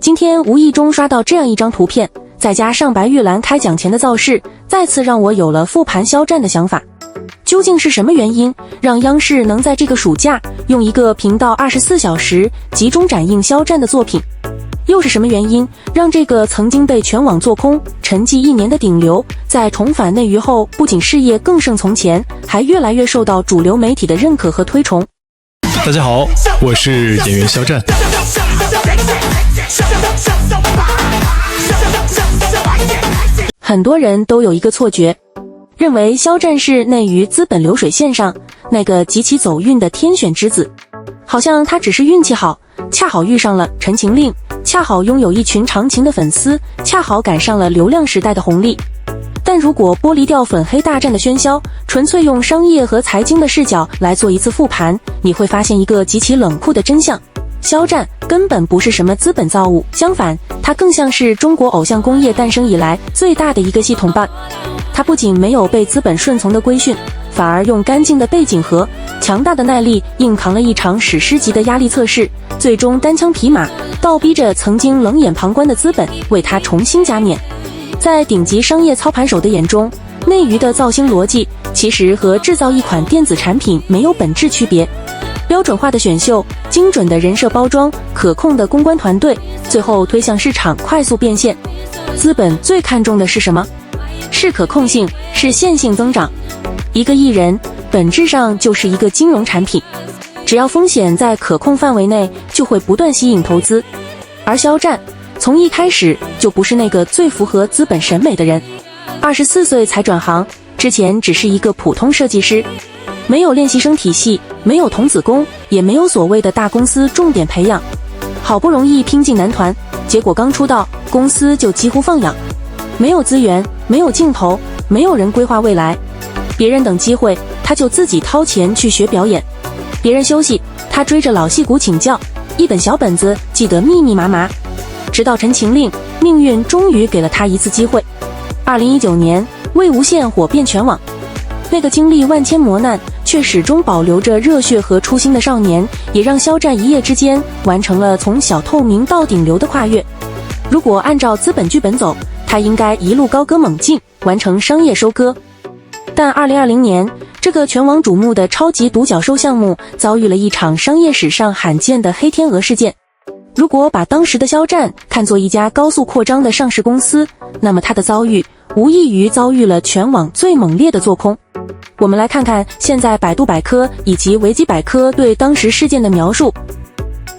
今天无意中刷到这样一张图片，再加上白玉兰开讲前的造势，再次让我有了复盘肖战的想法。究竟是什么原因让央视能在这个暑假用一个频道24小时集中展映肖战的作品？又是什么原因让这个曾经被全网做空沉寂1年的顶流，在重返内娱后不仅事业更胜从前，还越来越受到主流媒体的认可和推崇？大家好，我是演员肖战。很多人都有一个错觉，认为肖战是内娱资本流水线上那个极其走运的天选之子，好像他只是运气好，恰好遇上了《陈情令》，恰好拥有一群长情的粉丝，恰好赶上了流量时代的红利。但如果剥离掉粉黑大战的喧嚣，纯粹用商业和财经的视角来做一次复盘，你会发现一个极其冷酷的真相：肖战根本不是什么资本造物，相反，他更像是中国偶像工业诞生以来最大的一个系统办。他不仅没有被资本顺从的规训，反而用干净的背景和强大的耐力硬扛了一场史诗级的压力测试，最终单枪匹马倒逼着曾经冷眼旁观的资本为他重新加冕。在顶级商业操盘手的眼中，内娱的造星逻辑其实和制造一款电子产品没有本质区别。标准化的选秀，精准的人设包装，可控的公关团队，最后推向市场快速变现。资本最看重的是什么？是可控性，是线性增长。一个艺人本质上就是一个金融产品，只要风险在可控范围内，就会不断吸引投资。而肖战从一开始就不是那个最符合资本审美的人，24岁才转行，之前只是一个普通设计师，没有练习生体系，没有童子功，也没有所谓的大公司重点培养。好不容易拼进男团，结果刚出道，公司就几乎放养，没有资源，没有镜头，没有人规划未来。别人等机会，他就自己掏钱去学表演；别人休息，他追着老戏骨请教，一本小本子记得密密麻麻。直到《陈情令》，命运终于给了他一次机会。2019年，魏无羡火遍全网，那个经历万千磨难却始终保留着热血和初心的少年，也让肖战一夜之间完成了从小透明到顶流的跨越。如果按照资本剧本走，他应该一路高歌猛进，完成商业收割。但2020年，这个全网瞩目的超级独角兽项目遭遇了一场商业史上罕见的黑天鹅事件。如果把当时的肖战看作一家高速扩张的上市公司，那么他的遭遇无异于遭遇了全网最猛烈的做空。我们来看看现在百度百科以及维基百科对当时事件的描述。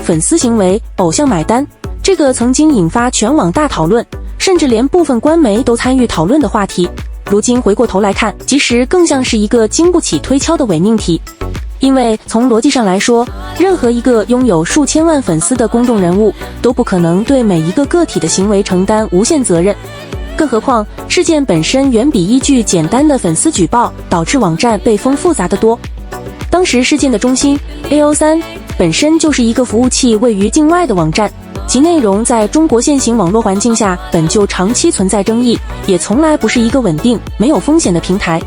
粉丝行为，偶像买单，这个曾经引发全网大讨论，甚至连部分官媒都参与讨论的话题，如今回过头来看，其实更像是一个经不起推敲的伪命题。因为从逻辑上来说，任何一个拥有数千万粉丝的公众人物都不可能对每一个个体的行为承担无限责任，更何况事件本身远比一句简单的粉丝举报导致网站被封复杂得多。当时事件的中心 AO3 本身就是一个服务器位于境外的网站，其内容在中国现行网络环境下本就长期存在争议，也从来不是一个稳定没有风险的平台。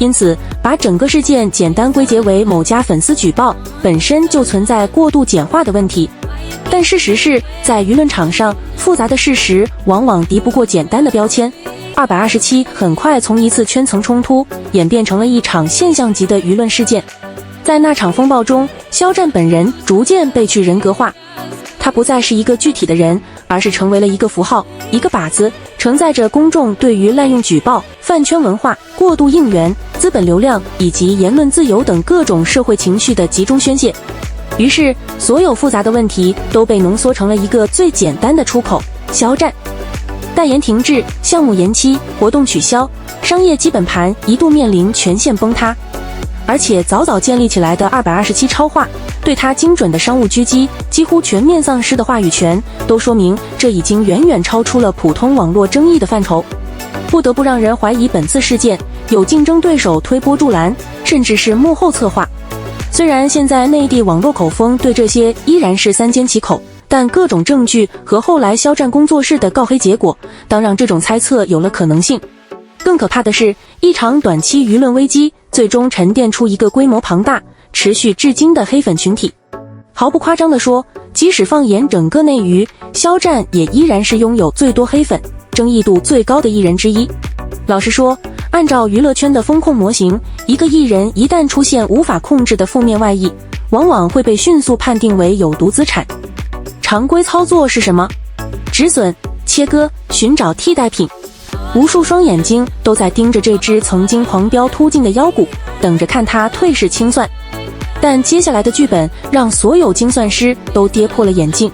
因此把整个事件简单归结为某家粉丝举报，本身就存在过度简化的问题。但事实是，在舆论场上，复杂的事实往往敌不过简单的标签。227很快从一次圈层冲突演变成了一场现象级的舆论事件。在那场风暴中，肖战本人逐渐被去人格化，他不再是一个具体的人，而是成为了一个符号，一个靶子，承载着公众对于滥用举报、饭圈文化、过度应援、资本流量以及言论自由等各种社会情绪的集中宣泄。于是所有复杂的问题都被浓缩成了一个最简单的出口：肖战。代言停滞，项目延期，活动取消，商业基本盘一度面临全线崩塌。而且早早建立起来的227超话，对他精准的商务狙击，几乎全面丧失的话语权，都说明这已经远远超出了普通网络争议的范畴，不得不让人怀疑本次事件有竞争对手推波助澜，甚至是幕后策划。虽然现在内地网络口风对这些依然是三缄其口，但各种证据和后来肖战工作室的告黑结果，当让这种猜测有了可能性。更可怕的是，一场短期舆论危机最终沉淀出一个规模庞大、持续至今的黑粉群体。毫不夸张地说，即使放眼整个内娱，肖战也依然是拥有最多黑粉、争议度最高的艺人之一。老实说，按照娱乐圈的风控模型，一个艺人一旦出现无法控制的负面外溢，往往会被迅速判定为有毒资产。常规操作是什么？止损、切割、寻找替代品。无数双眼睛都在盯着这只曾经狂飙突进的妖股，等着看它退市清算。但接下来的剧本让所有精算师都跌破了眼镜。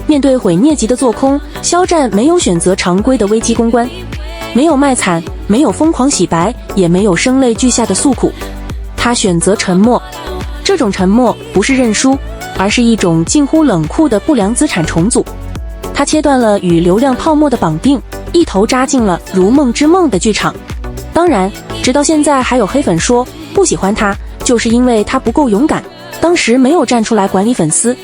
面对毁灭级的做空，肖战没有选择常规的危机公关，没有卖惨，没有疯狂洗白，也没有声泪俱下的诉苦，他选择沉默。这种沉默不是认输，而是一种近乎冷酷的不良资产重组。他切断了与流量泡沫的绑定，一头扎进了如梦之梦的剧场。当然，直到现在还有黑粉说不喜欢他，就是因为他不够勇敢，当时没有站出来管理粉丝。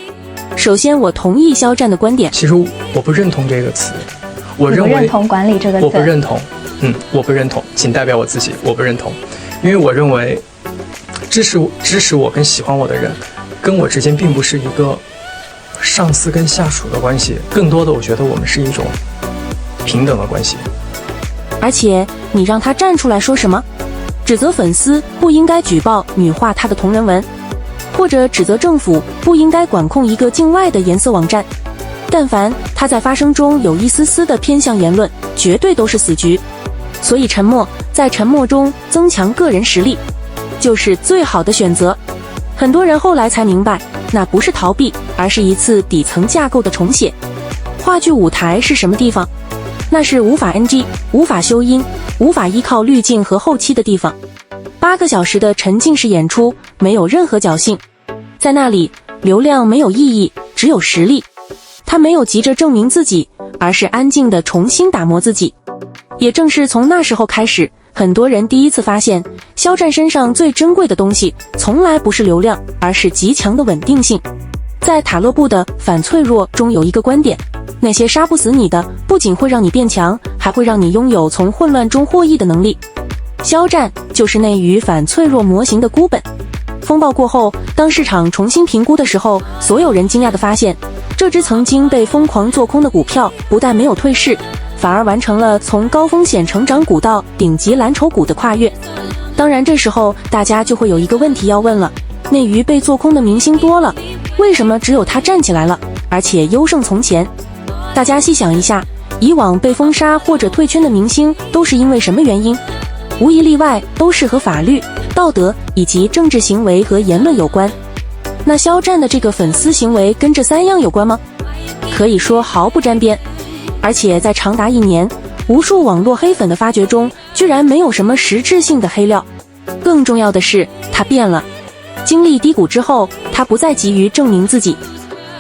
首先，我同意肖战的观点。其实我不认同这个词，我认为不认同管理这个词，我不认同，我不认同，请代表我自己，我不认同，因为我认为支持我跟喜欢我的人，跟我之间并不是一个上司跟下属的关系，更多的我觉得我们是一种平等的关系。而且你让他站出来说什么？指责粉丝不应该举报女化他的同人文，或者指责政府不应该管控一个境外的颜色网站。但凡他在发声中有一丝丝的偏向言论，绝对都是死局。所以沉默，在沉默中增强个人实力，就是最好的选择。很多人后来才明白，那不是逃避，而是一次底层架构的重写。话剧舞台是什么地方？那是无法 NG、无法修音、无法依靠滤镜和后期的地方。8个小时的沉浸式演出，没有任何侥幸。在那里，流量没有意义，只有实力。他没有急着证明自己，而是安静地重新打磨自己。也正是从那时候开始，很多人第一次发现，肖战身上最珍贵的东西，从来不是流量，而是极强的稳定性。在塔勒布的《反脆弱》中有一个观点，那些杀不死你的，不仅会让你变强，还会让你拥有从混乱中获益的能力。肖战就是内娱反脆弱模型的孤本。风暴过后，当市场重新评估的时候，所有人惊讶地发现，这只曾经被疯狂做空的股票，不但没有退市，反而完成了从高风险成长股到顶级蓝筹股的跨越。当然，这时候大家就会有一个问题要问了，内娱被做空的明星多了，为什么只有他站起来了，而且优胜从前？大家细想一下，以往被封杀或者退圈的明星都是因为什么原因？无一例外都是和法律、道德以及政治行为和言论有关。那肖战的这个粉丝行为跟这3样有关吗？可以说毫不沾边。而且在长达1年，无数网络黑粉的发掘中，居然没有什么实质性的黑料。更重要的是，他变了。经历低谷之后，他不再急于证明自己，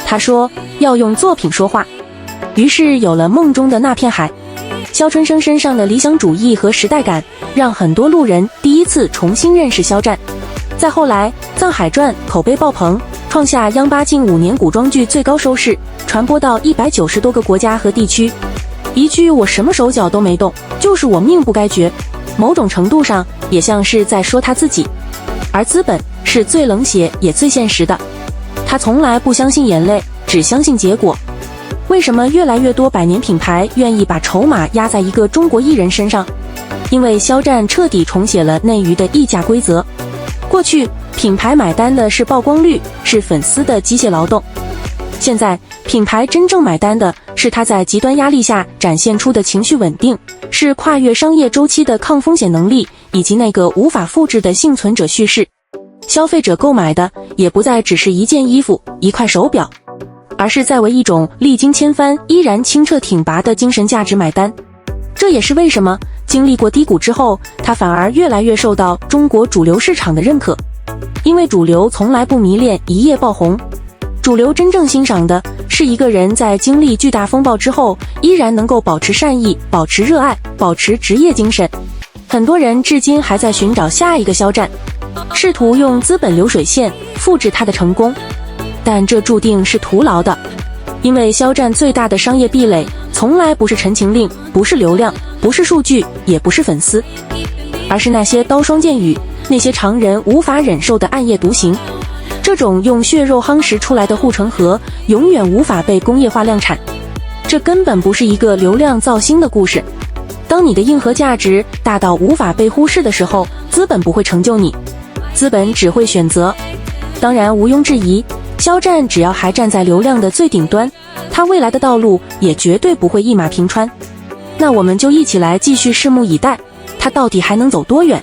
他说要用作品说话。于是有了梦中的那片海。肖春生身上的理想主义和时代感，让很多路人第一次重新认识肖战。再后来，《藏海传》口碑爆棚，创下央八近5年古装剧最高收视，传播到190多个国家和地区。一句我什么手脚都没动，就是我命不该绝，某种程度上也像是在说他自己。而资本是最冷血也最现实的，他从来不相信眼泪，只相信结果。为什么越来越多百年品牌愿意把筹码压在一个中国艺人身上？因为肖战彻底重写了内娱的议价规则。过去品牌买单的是曝光率，是粉丝的机械劳动。现在品牌真正买单的是他在极端压力下展现出的情绪稳定，是跨越商业周期的抗风险能力，以及那个无法复制的幸存者叙事。消费者购买的也不再只是一件衣服、一块手表，而是在为一种历经千帆依然清澈挺拔的精神价值买单。这也是为什么经历过低谷之后，他反而越来越受到中国主流市场的认可。因为主流从来不迷恋一夜爆红，主流真正欣赏的是一个人在经历巨大风暴之后，依然能够保持善意，保持热爱，保持职业精神。很多人至今还在寻找下一个肖战，试图用资本流水线复制他的成功，但这注定是徒劳的。因为肖战最大的商业壁垒从来不是陈情令，不是流量，不是数据，也不是粉丝，而是那些刀双剑雨，那些常人无法忍受的暗夜独行。这种用血肉夯实出来的护城河，永远无法被工业化量产。这根本不是一个流量造星的故事。当你的硬核价值大到无法被忽视的时候，资本不会成就你，资本只会选择。当然，毋庸置疑，肖战只要还站在流量的最顶端，他未来的道路也绝对不会一马平川。那我们就一起来继续拭目以待，他到底还能走多远？